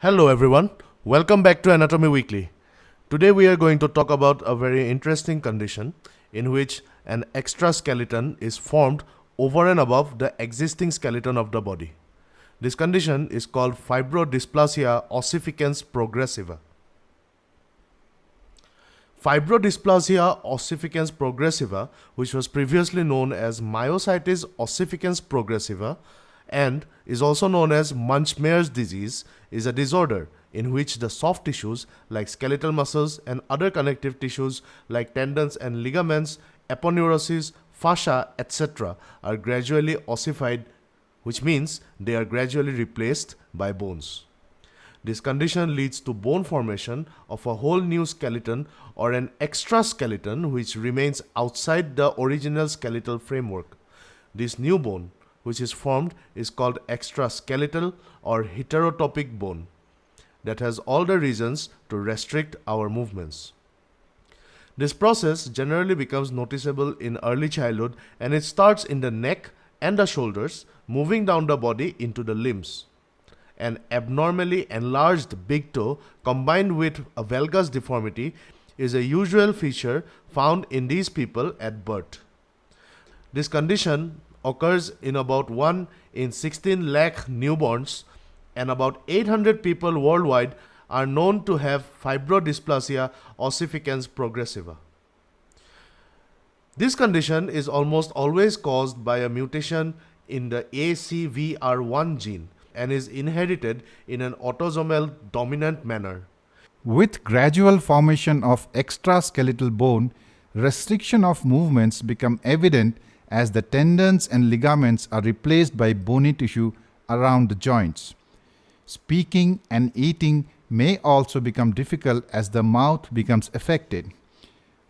Hello everyone, welcome back to Anatomy Weekly. Today we are going to talk about a very interesting condition in which an extra skeleton is formed over and above the existing skeleton of the body. This condition is called Fibrodysplasia Ossificans Progressiva. Fibrodysplasia Ossificans Progressiva, which was previously known as Myositis Ossificans Progressiva and is also known as Munch-Meyer's disease, is a disorder in which the soft tissues like skeletal muscles and other connective tissues like tendons and ligaments, aponeurosis, fascia, etc. are gradually ossified, which means they are gradually replaced by bones. This condition leads to bone formation of a whole new skeleton or an extra skeleton which remains outside the original skeletal framework. This new bone which is formed is called extraskeletal or heterotopic bone that has all the reasons to restrict our movements. This process generally becomes noticeable in early childhood and it starts in the neck and the shoulders, moving down the body into the limbs. An abnormally enlarged big toe combined with a valgus deformity is a usual feature found in these people at birth. This condition occurs in about 1 in 16 lakh newborns, and about 800 people worldwide are known to have Fibrodysplasia Ossificans Progressiva. This condition is almost always caused by a mutation in the ACVR1 gene and is inherited in an autosomal dominant manner. With gradual formation of extraskeletal bone, restriction of movements become evident as the tendons and ligaments are replaced by bony tissue around the joints. Speaking and eating may also become difficult as the mouth becomes affected.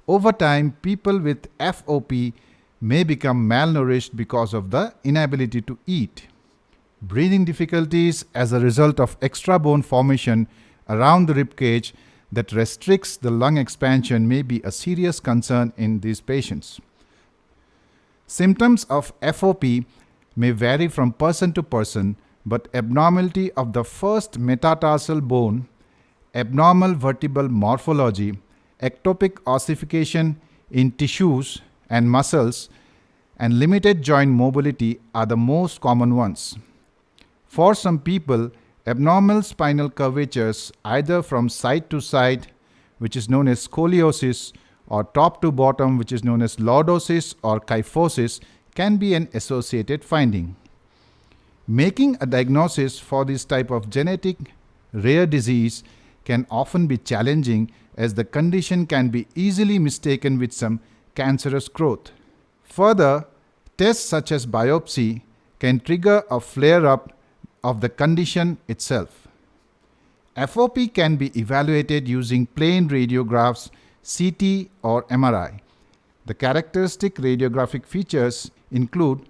Over time, people with FOP may become malnourished because of the inability to eat. Breathing difficulties as a result of extra bone formation around the rib cage that restricts the lung expansion may be a serious concern in these patients. Symptoms of FOP may vary from person to person, but abnormality of the first metatarsal bone, abnormal vertebral morphology, ectopic ossification in tissues and muscles, and limited joint mobility are the most common ones. For some people, abnormal spinal curvatures either from side to side, which is known as scoliosis, or top to bottom, which is known as lordosis or kyphosis, can be an associated finding. Making a diagnosis for this type of genetic rare disease can often be challenging as the condition can be easily mistaken with some cancerous growth. Further, tests such as biopsy can trigger a flare-up of the condition itself. FOP can be evaluated using plain radiographs, CT or MRI. The characteristic radiographic features include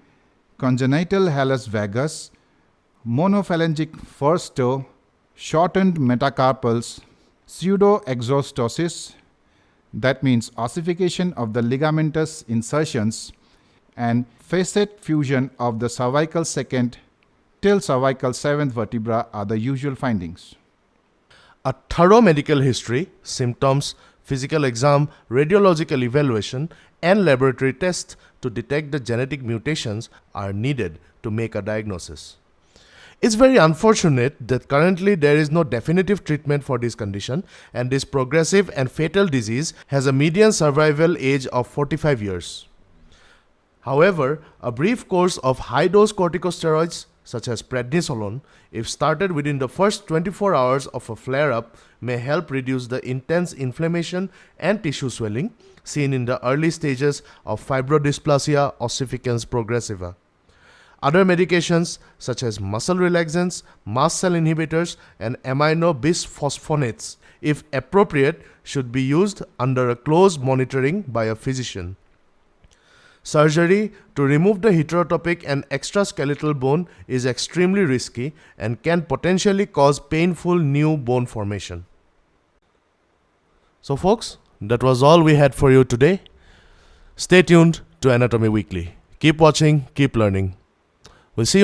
congenital hallux valgus, monophalangic first toe, shortened metacarpals, pseudoexostosis, that means ossification of the ligamentous insertions, and facet fusion of the cervical second till cervical seventh vertebra are the usual findings. A thorough medical history, symptoms, physical exam, radiological evaluation, and laboratory tests to detect the genetic mutations are needed to make a diagnosis. It's very unfortunate that currently there is no definitive treatment for this condition, and this progressive and fatal disease has a median survival age of 45 years. However, a brief course of high-dose corticosteroids such as prednisolone, if started within the first 24 hours of a flare-up, may help reduce the intense inflammation and tissue swelling seen in the early stages of Fibrodysplasia Ossificans Progressiva. Other medications such as muscle relaxants, mast cell inhibitors, and amino bisphosphonates, if appropriate, should be used under a close monitoring by a physician. Surgery to remove the heterotopic and extraskeletal bone is extremely risky and can potentially cause painful new bone formation. So folks, that was all we had for you today. Stay tuned to Anatomy Weekly. Keep watching, keep learning. We'll see you next